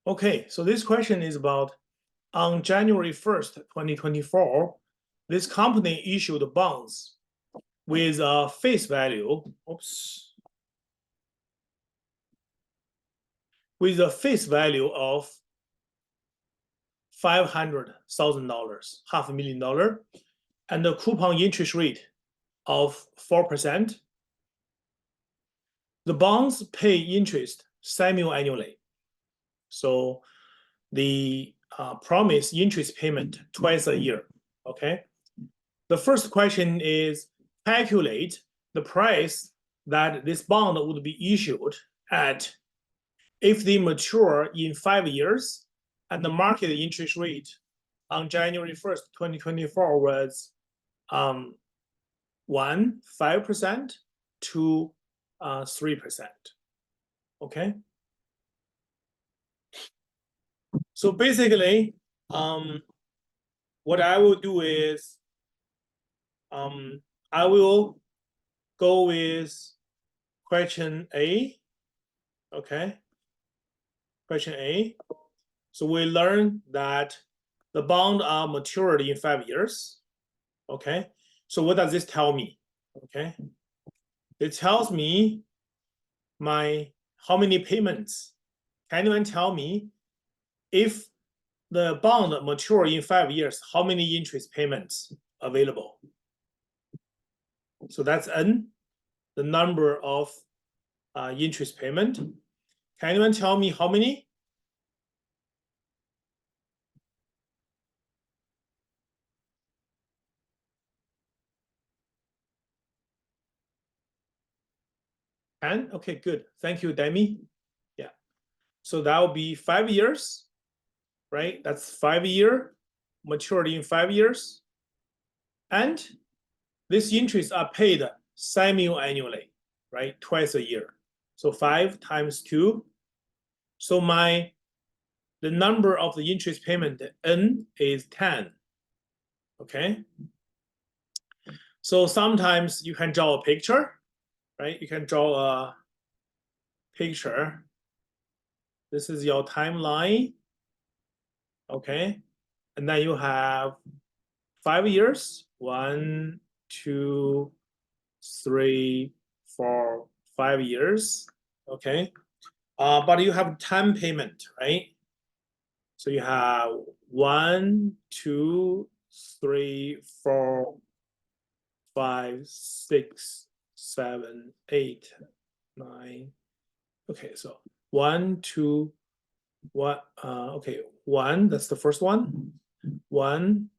Okay, so this question is about on January 1st, 2024, this company issued bonds with a face value, with a face value of $500,000, $500,000, and a coupon interest rate of 4%. The bonds pay interest semi-annually. So the promise interest payment twice a year, okay? The first question is calculate the price that this bond would be issued at if they mature in 5 years and the market interest rate on January 1st, 2024 was 5% to 3%, okay? So basically, what I will do is I will go with question A, okay? Question A. So we learned that the bond are matured in 5 years, okay? So what does this tell me, okay? It tells me how many payments. Can anyone tell me if the bond mature in 5 years, how many interest payments available? So that's N, the number of interest payment. Can anyone tell me how many? And okay, good. Thank you, Demi. Yeah. So that will be 5 years, right? That's 5 year, maturity in 5 years. And these interests are paid semi-annually, right? Twice a year. So 5 times 2. So the number of the interest payment, N, is 10. Okay. So sometimes you can draw a picture, right? You can draw a picture. This is your timeline. Okay. And then you have 5 years. 1, 2, 3, 4, 5 years. Okay. But you have 10 payment, right? So you have 1, 2, 3, 4, 5, 6, 7, 8, 9. Okay, so 1, 2, 1. Okay, 1. That's the first one. 1.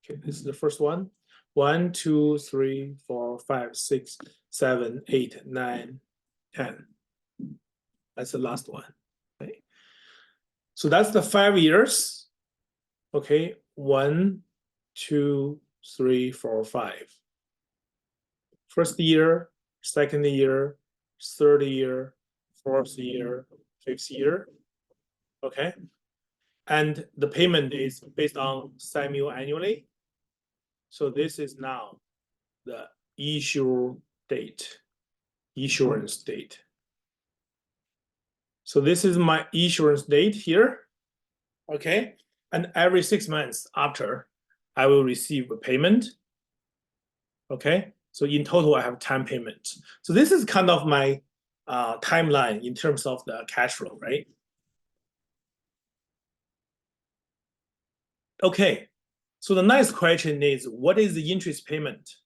Okay, this is the first one. 1, 2, 3, 4, 5, 6, 7, 8, 9, 10. That's the last one. Okay. So that's the 5 years. Okay, 1, 2, 3, 4, 5. First year, second year, third year, fourth year, fifth year. Okay. And the payment is based on semi-annually. So this is now the issue date, issuance date. So this is my issuance date here. Okay. And every 6 months after, I will receive a payment. Okay. So in total, I have 10 payments. So this is kind of my timeline in terms of the cash flow, right? Okay. So the next question is, what is the interest payment?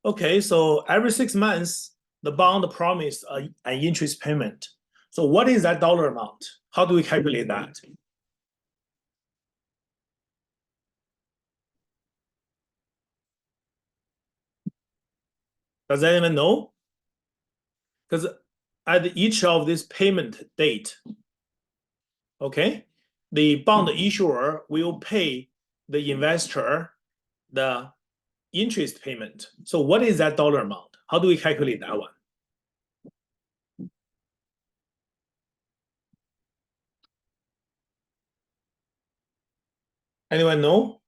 Okay, so every 6 months, the bond promised an interest payment. So what is that dollar amount? How do we calculate that? Does anyone know? Because at each of this payment date, okay, the bond issuer will pay the investor the interest payment. So what is that dollar amount? How do we calculate that one? Anyone know?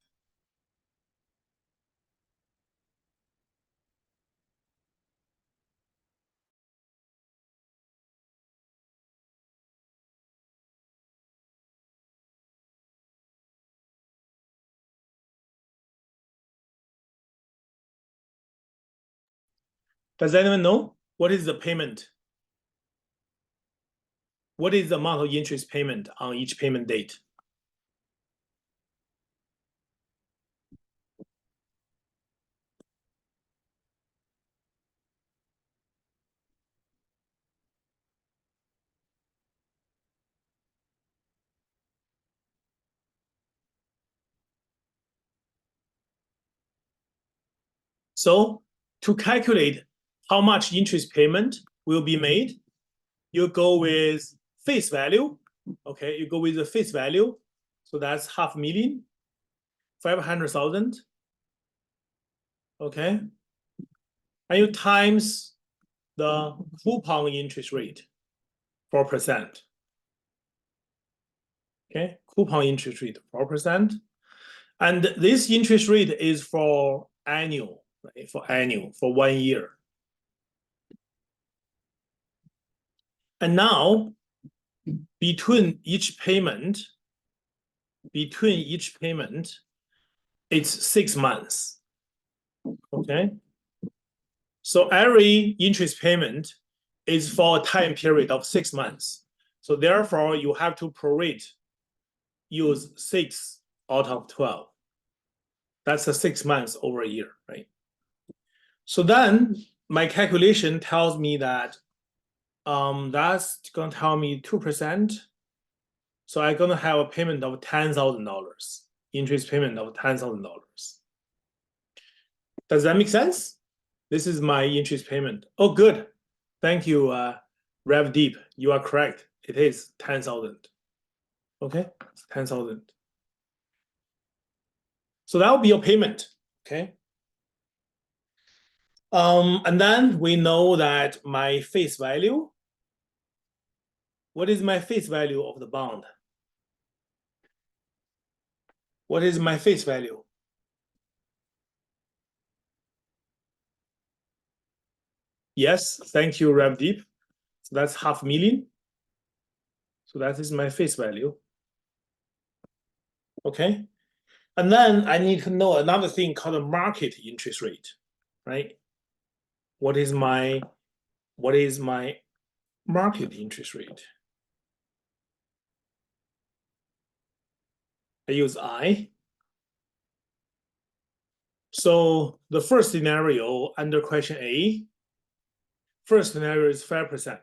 Does anyone know what is the payment? What is the amount of interest payment on each payment date? So to calculate how much interest payment will be made, you go with face value. Okay, you go with the face value. So that's 500,000, 500,000. Okay. And you times the coupon interest rate, 4%. Okay, coupon interest rate, 4%. And this interest rate is for annual, right? For annual, for 1 year. And now, between each payment, it's 6 months. Okay. So every interest payment is for a time period of 6 months. So therefore, you have to prorate, use 6 out of 12. That's the 6 months over a year, right? So then my calculation tells me that that's gonna tell me 2%. So I'm gonna have a payment of $10,000, interest payment of $10,000. Does that make sense? This is my interest payment. Oh, good. Thank you, RevDeep. You are correct. It is 10,000. Okay, 10,000. So that will be your payment. Okay. And then we know that my face value. What is my face value of the bond? What is my face value? Yes, thank you, RevDeep. So that's 500,000. So that is my face value. Okay. And then I need to know another thing called a market interest rate, right? What is my market interest rate? I use I. So the first scenario under question A, first scenario is 5%.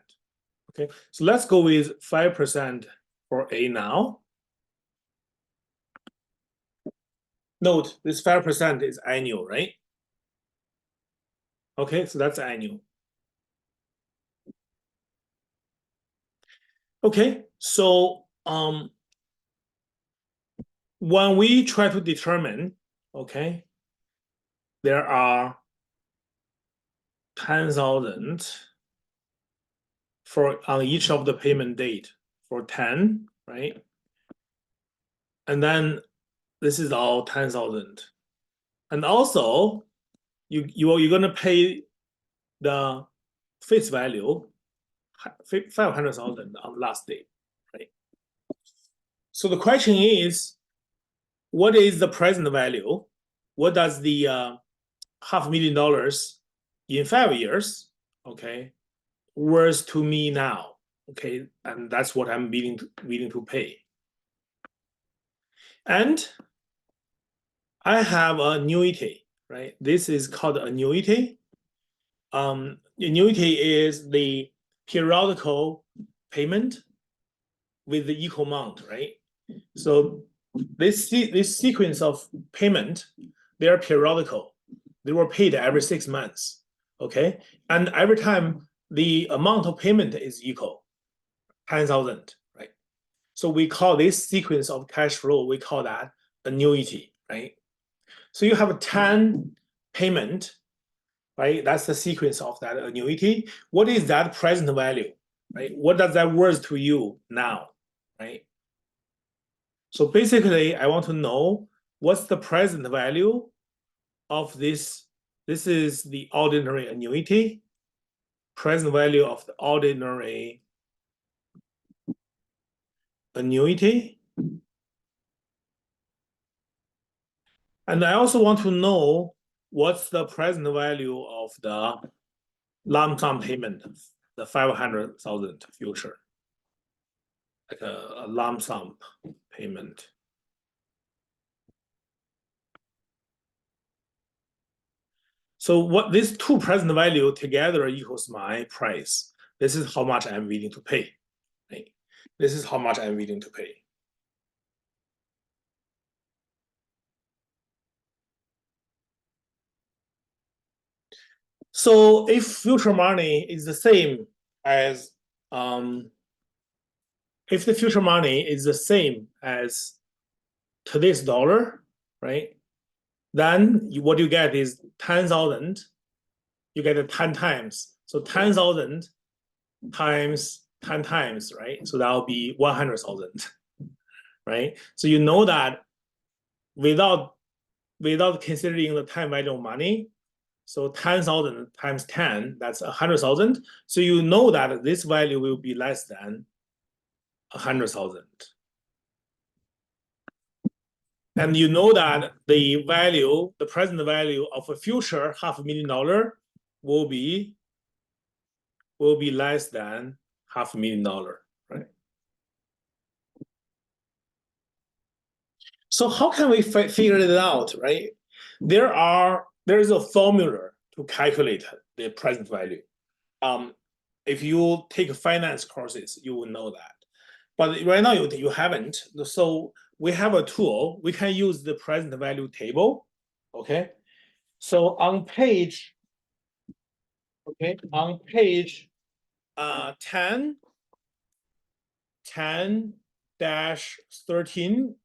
Okay, so let's go with 5% for A now. Note this 5% is annual, right? Okay, so that's annual. Okay, so when we try to determine, okay, there are 10,000 for on each of the payment date for 10, right? And then this is all 10,000. And also you're gonna pay the face value 500,000 on last day, right? So the question is, what is the present value? What does the $500,000 in 5 years, okay, worth to me now? Okay, and that's what I'm willing to pay. And I have an annuity, right? This is called annuity. Annuity is the periodical payment with the equal amount, right? So this sequence of payment, they are periodical. They were paid every 6 months, okay? And every time the amount of payment is equal, 10,000, right? So we call this sequence of cash flow, we call that annuity, right? So you have a 10 payment, right? That's the sequence of that annuity. What is that present value, right? What does that worth to you now, right? So basically, I want to know what's the present value of this. This is the ordinary annuity, present value of the ordinary annuity. And I also want to know what's the present value of the lump sum payment, the 500,000 future, like a lump sum payment. So what these two present value together equals my price. This is how much I'm willing to pay. Right? This is how much I'm willing to pay. So if future money is the same as if the future money is the same as today's dollar, right? Then what you get is 10,000. You get it 10 times. So 10,000 times 10 times, right? So that will be 100,000, right? So you know that without considering the time value of money, so 10,000 times 10, that's 100,000. So you know that this value will be less than 100,000. And you know that the value, the present value of a future $500,000 will be less than $500,000, right? So how can we figure it out, right? There is a formula to calculate the present value. If you take finance courses, you will know that. But right now you haven't. So we have a tool. We can use the present value table. Okay. So on page 10 dash 39,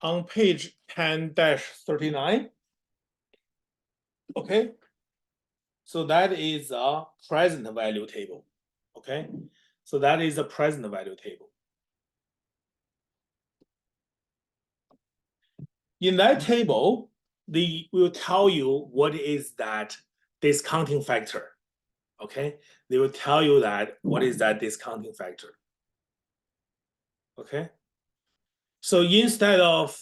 on page 10 dash 39. Okay. So that is a present value table. Okay. So that is a present value table. In that table, they will tell you what is that discounting factor. Okay. They will tell you that what is that discounting factor. Okay. So instead of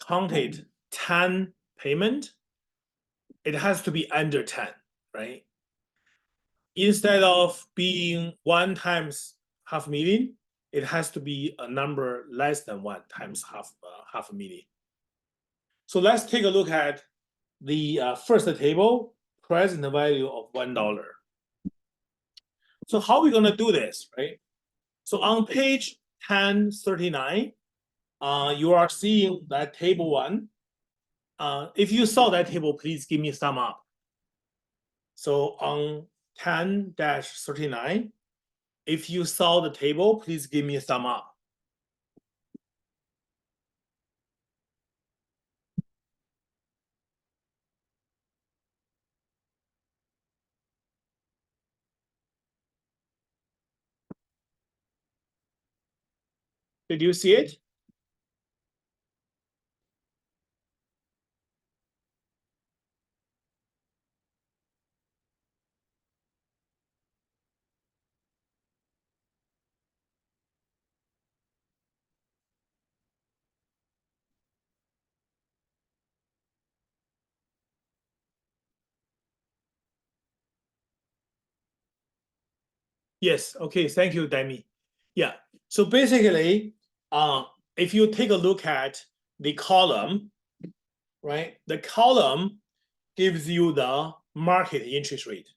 counted 10 payment, it has to be under 10, right? Instead of being 1 times $500,000, it has to be a number less than 1 times half a million. So let's take a look at the first table, present value of $1. So how are we gonna do this, right? So on page 1039, you are seeing that table 1. If you saw that table, please give me a thumb up. So on 10-39, if you saw the table, please give me a thumb up. Did you see it? Yes. Okay. Thank you, Demi. Yeah. So basically, if you take a look at the column, right? The column gives you the market interest rate.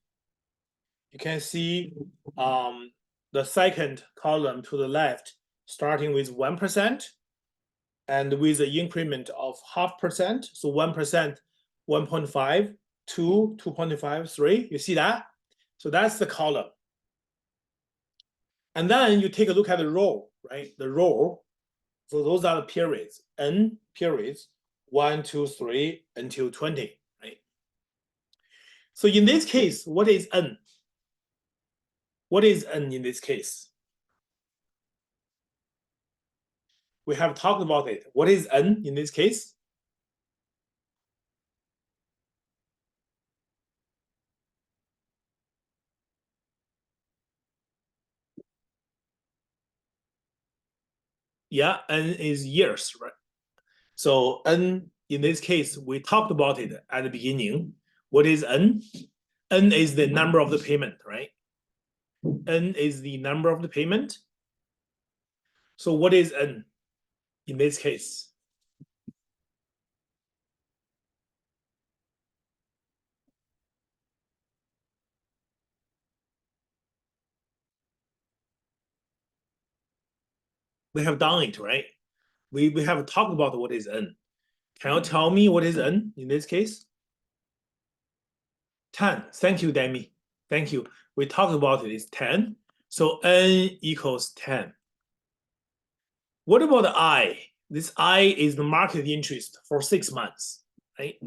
You can see the second column to the left, starting with 1%, and with an increment of 0.5%. So 1%, 1.5, 2, 2.5, 3. You see that? So that's the column. And then you take a look at the row, right? The row. So those are the periods, n periods, 1, 2, 3 until 20, right? So in this case, what is n? What is n in this case? We have talked about it. What is n in this case? Yeah, n is years, right? So n in this case, we talked about it at the beginning. What is n? N is the number of the payment, right? N is the number of the payment. So what is N in this case? We have done it, right? We have talked about what is N. Can you tell me what is N in this case? 10. Thank you, Demi. Thank you. We talked about it. It's 10. So N equals 10. What about I? This I is the market interest for 6 months, right?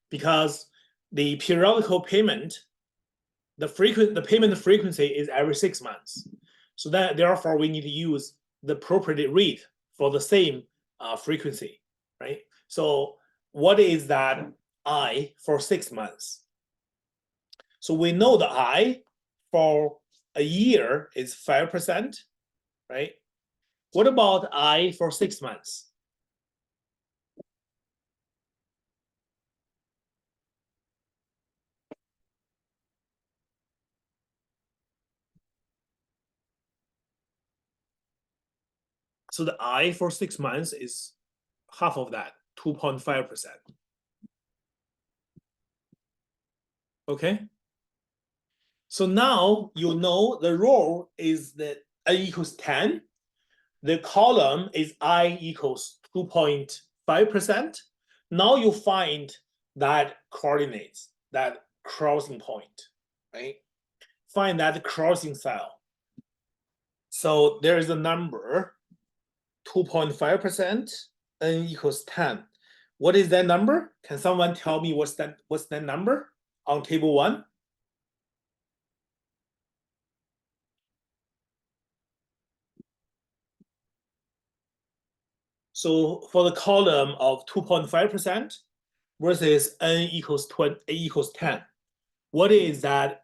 Because the periodical payment, the payment frequency is every 6 months. So that therefore we need to use the appropriate rate for the same frequency, right? So what is that I for 6 months? So we know the I for a year is 5%, right? What about I for 6 months? So the I for 6 months is half of that, 2.5%. Okay. So now you know the row is that I equals 10. The column is I equals 2.5%. Now you find that coordinates, that crossing point, right? Find that crossing cell. So there is a number 2.5%, N equals 10. What is that number? Can someone tell me what's that number on table 1? So for the column of 2.5% versus N equals 10, what is that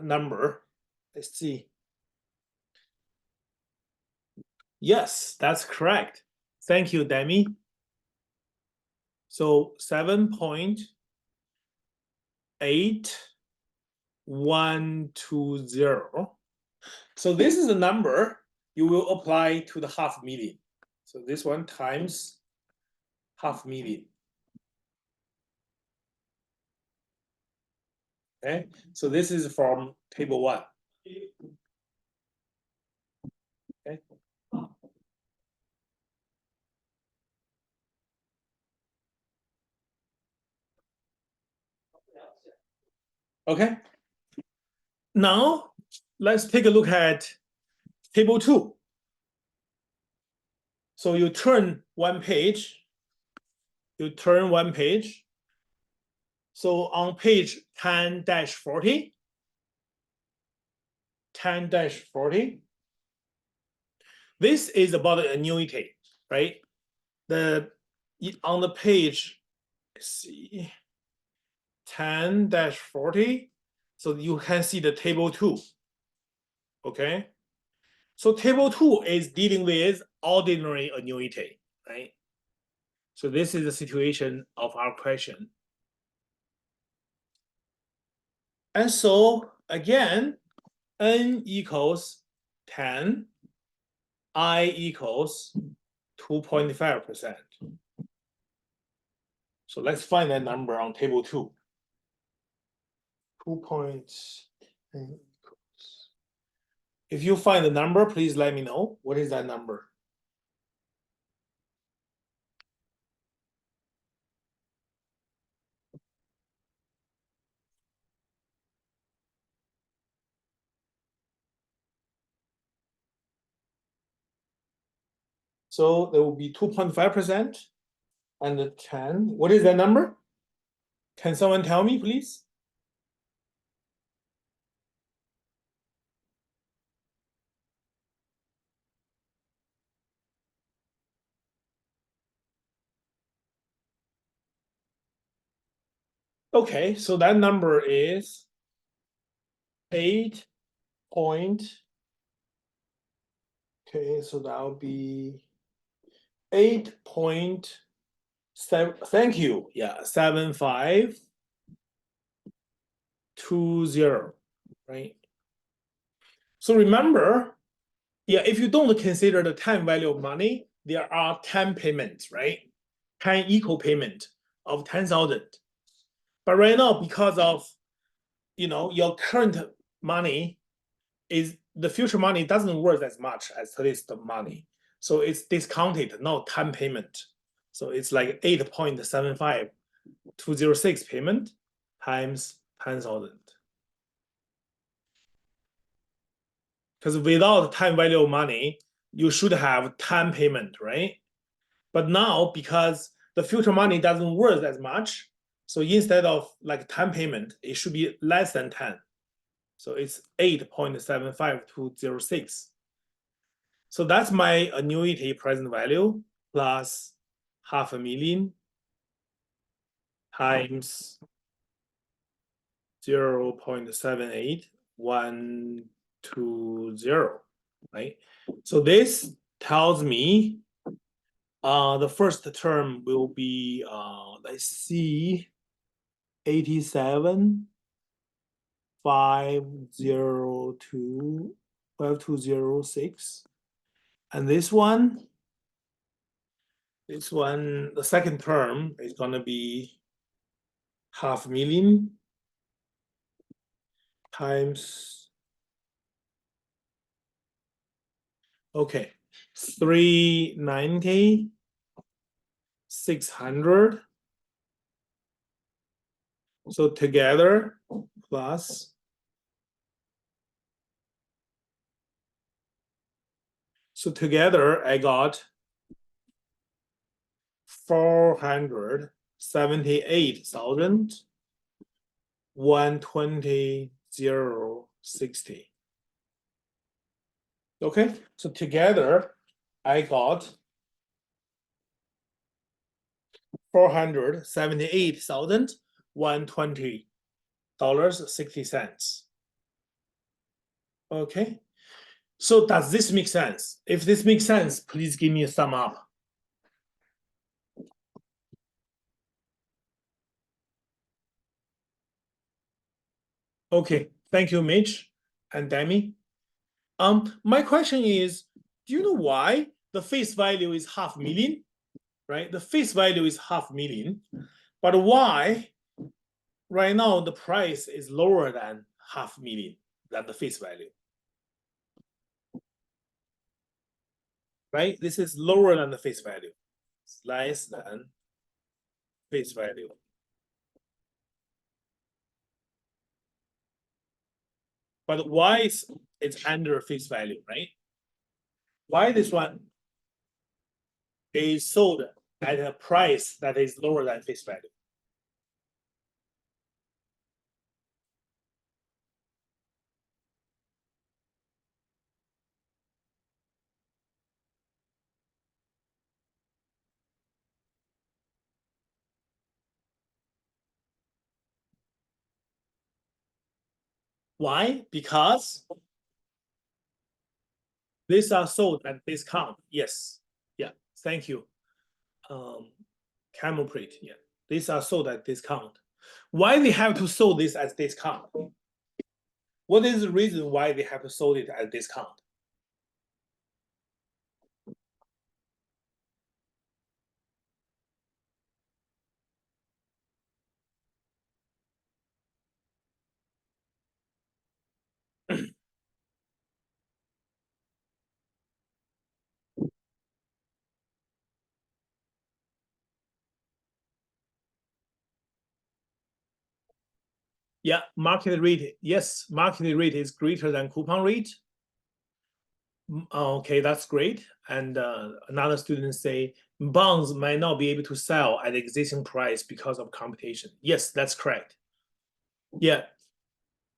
number? Let's see. Yes, that's correct. Thank you, Demi. So 7.8120. So this is the number you will apply to the half million. So this one times half million. Okay, so this is from table 1. Okay. Okay. Now let's take a look at table 2. So you turn one page. So on page 10-40, 10-40, this is about an annuity, right? On the page, let's see, 10-40, so you can see the table 2. Okay, so table 2 is dealing with ordinary annuity, right? So this is the situation of our question. And so again, N equals 10, I equals 2.5%. So let's find that number on table 2. 2. If you find the number, please let me know. What is that number? So there will be 2.5% and the 10. What is that number? Can someone tell me, please? Okay, so that number is 8 point. Okay, so that will be 8.7. Thank you. Yeah, 75 20, right? So remember, yeah, if you don't consider the time value of money, there are 10 payments, right? 10 equal payment of 10,000. But right now, because of your current money is the future money doesn't worth as much as today's money. So it's discounted, not 10 payment. So it's like 8.75206 payment times 10,000. Because without time value of money, you should have 10 payment, right? But now, because the future money doesn't worth as much, so instead of like 10 payment, it should be less than 10. So it's 8.75206. So that's my annuity present value plus 500,000 times 0.78120, right? So this tells me the first term will be let's see, 87,502,5206. And this one, the second term is gonna be 500,000 times, okay, 390, 600. So together plus, so together I got 478,120,060. Okay, so together I got $478,120.60. Okay, so does this make sense? If this makes sense, please give me a thumb up. Okay, thank you, Mitch and Demi. My question is, do you know why the face value is 500,000, right? The face value is 500,000, but why right now the price is lower than 500,000 than the face value? Right? This is lower than the face value. It's less than face value. But why it's under face value, right? Why this one is sold at a price that is lower than face value? Why? Because these are sold at discount. Yes. Yeah. Thank you. Camel print. Yeah. These are sold at discount. Why they have to sell this as discount? What is the reason why they have to sell it at discount? Yeah, market rate. Yes, market rate is greater than coupon rate. Okay, that's great. And another student say bonds might not be able to sell at the existing price because of competition. Yes, that's correct. Yeah,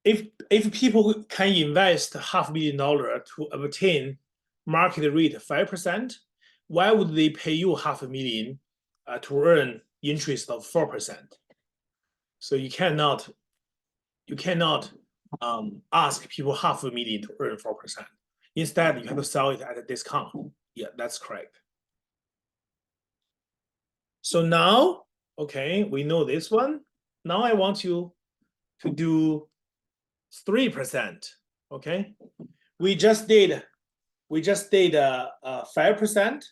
if people can invest $500,000 to obtain market rate 5%, why would they pay you $500,000 to earn interest of 4%? So you cannot ask people $500,000 to earn 4%. Instead, you have to sell it at a discount. Yeah, that's correct. So now, okay, we know this one. Now I want you to do 3%. Okay, we just did 5%.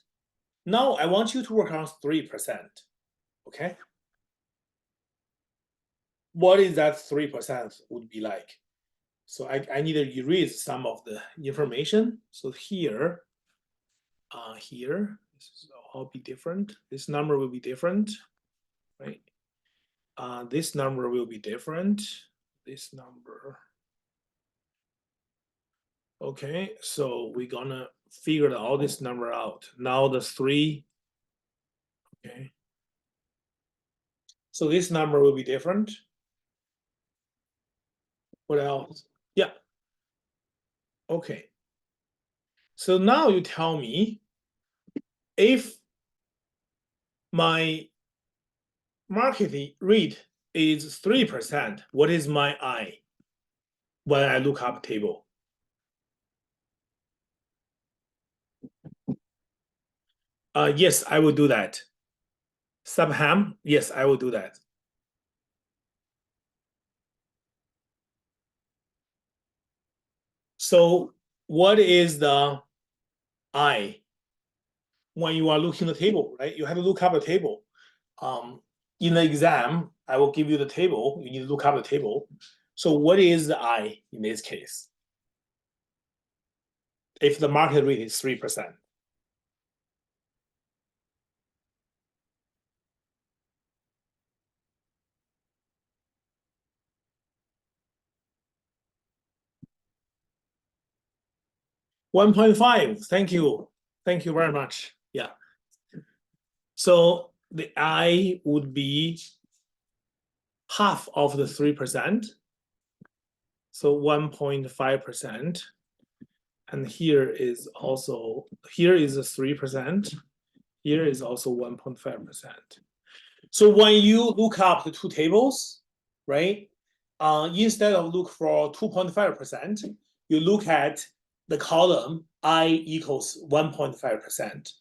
Now I want you to work on 3%. Okay, what is that 3% would be like? So I need to erase some of the information. So here, this will all be different. This number will be different, right? This number will be different. This number. Okay, so we're gonna figure all this number out. Now the 3. Okay. So this number will be different. What else? Yeah. Okay. So now you tell me if my market rate is 3%, what is my I when I look up table? Yes, I will do that. Subham, yes, I will do that. So what is the I when you are looking at the table, right? You have to look up the table. In the exam, I will give you the table. You need to look up the table. So what is the I in this case? If the market rate is 3%. $1.5. Thank you. Thank you very much. Yeah. So the I would be half of the 3%. So 1.5%. And here is also, here is a 3%. Here is also 1.5%. So when you look up the two tables, right? Instead of look for 2.5%, you look at the column I equals 1.5%.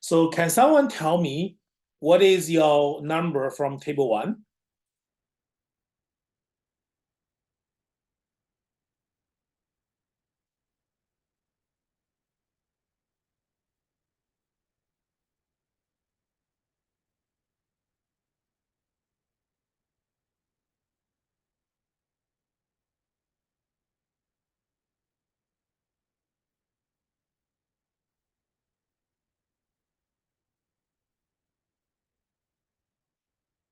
So can someone tell me what is your number from table 1?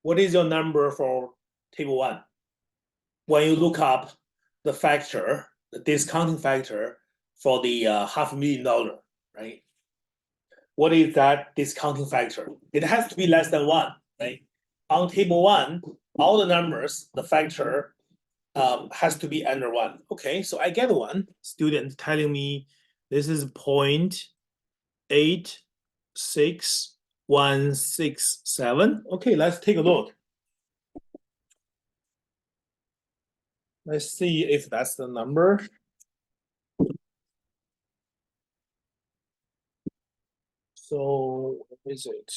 What is your number for table 1? When you look up the factor, the discounting factor for the $500,000, right? What is that discounting factor? It has to be less than 1, right? On table 1, all the numbers, the factor has to be under 1. Okay, so I get 1 student telling me this is 0.86167. Okay, let's take a look. Let's see if that's the number. So what is it?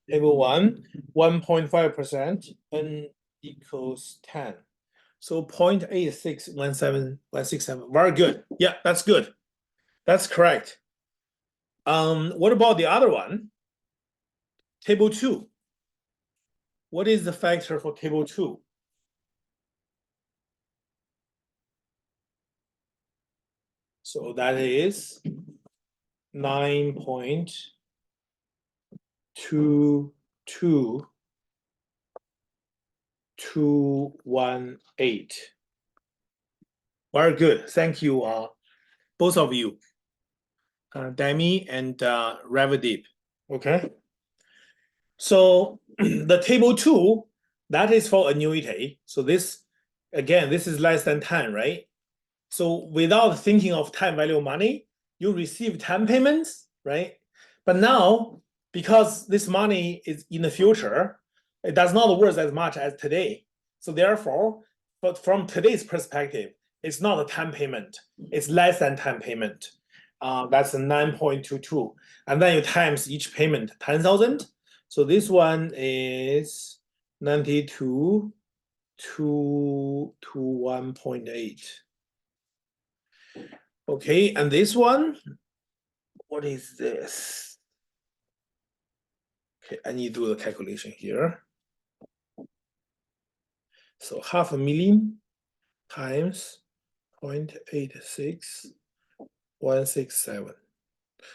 Table 1, 1.5%, n equals 10. So 0.8617167. Very good. Yeah, that's good. That's correct. What about the other one? Table 2. What is the factor for table 2? So that is 9.22218. Very good. Thank you, both of you, Demi and Ravadip. Okay. So the table 2, that is for annuity. So this, again, this is less than 10, right? So without thinking of time value of money, you receive 10 payments, right? But now, because this money is in the future, it does not worth as much as today. So therefore, but from today's perspective, it's not a 10 payment. It's less than 10 payment. That's a 9.22. And then you times each payment 10,000. So this one is 92 2 to 1.8. Okay, and this one, what is this? Okay, I need to do the calculation here. So 500,000 times 0.86167.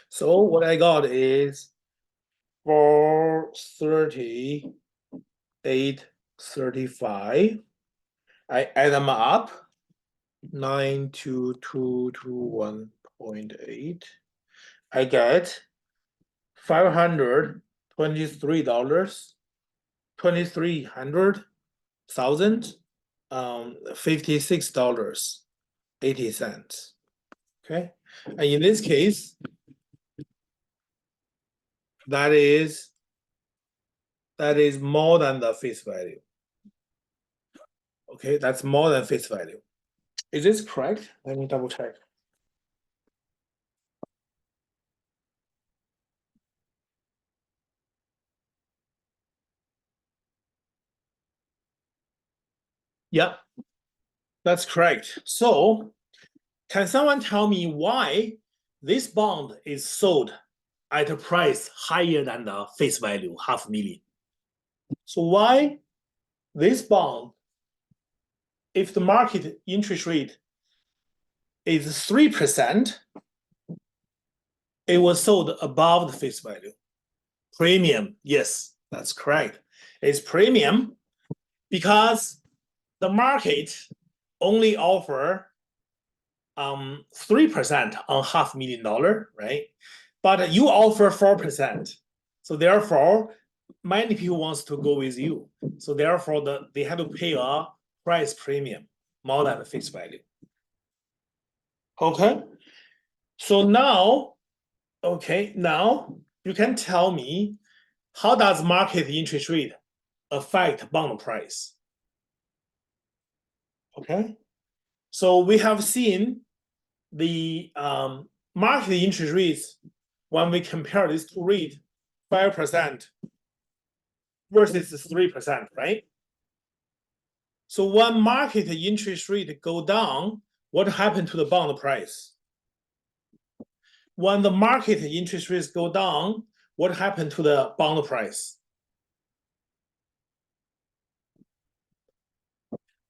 So what I got is 438.35. I add them up. 92221.8. I get $523, 2,300,000, $56.80. Okay, and in this case, that is more than the face value. Okay, that's more than face value. Is this correct? Let me double check. Yeah, that's correct. So, can someone tell me why this bond is sold at a price higher than the face value, 500,000? So why this bond, if the market interest rate is 3%, it was sold above the face value. Premium, yes, that's correct. It's premium because the market only offer 3% on $500,000, right? But you offer 4%. So therefore, many people wants to go with you. So therefore, they have to pay a price premium more than the fixed value. Okay. So now, okay, now you can tell me how does market interest rate affect bond price? Okay. So we have seen the market interest rates when we compare these two rates, 5% versus 3%, right? So when market interest rate go down, what happened to the bond price? When the market interest rates go down, what happened to the bond price?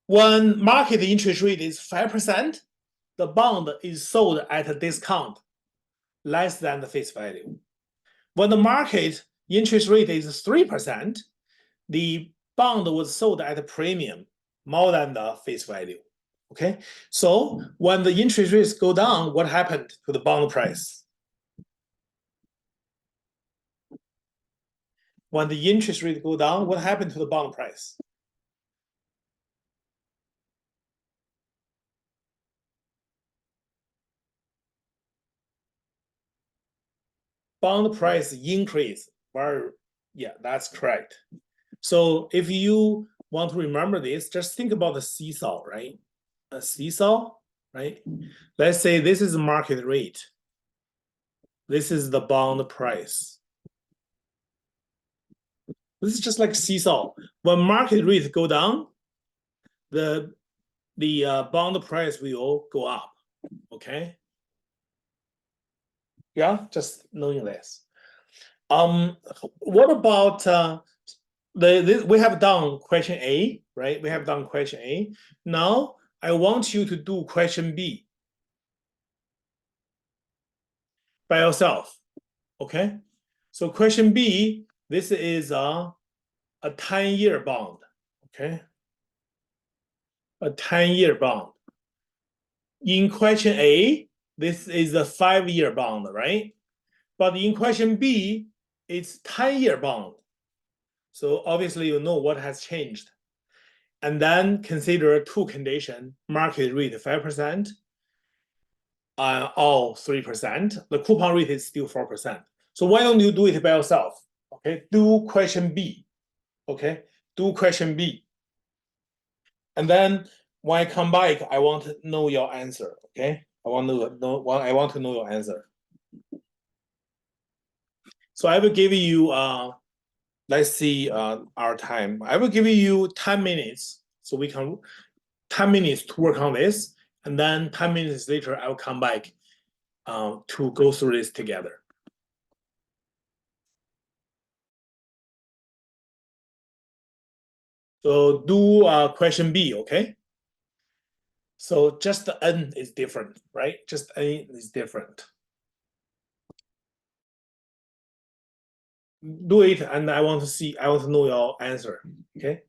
When market interest rate is 5%, the bond is sold at a discount less than the face value. When the market interest rate is 3%, the bond was sold at a premium more than the face value. Okay, so when the interest rates go down, what happened to the bond price? When the interest rate go down, what happened to the bond price? Bond price increase. Yeah, that's correct. So if you want to remember this, just think about the seesaw, right? A seesaw, right? Let's say this is the market rate. This is the bond price. This is just like seesaw. When market rates go down, the bond price will go up. Okay. Yeah, just knowing this. What about we have done question A, right? We have done question A. Now I want you to do question B by yourself. Okay. So question B, this is a 10-year bond. Okay. A 10-year bond. In question A, this is a 5-year bond, right? But in question B, it's 10-year bond. So obviously you know what has changed. And then consider two conditions, market rate 5%, or 3%. The coupon rate is still 4%. So why don't you do it by yourself? Okay, do question B. Okay, do question B. And then when I come back, I want to know your answer. Okay, I want to know your answer. So I will give you let's see our time. I will give you 10 minutes So we can 10 minutes to work on this, and then 10 minutes later, I'll come back to go through this together. So do question B, okay? So just the N is different, right? Just N is different. Do it, and I want to know your answer, okay?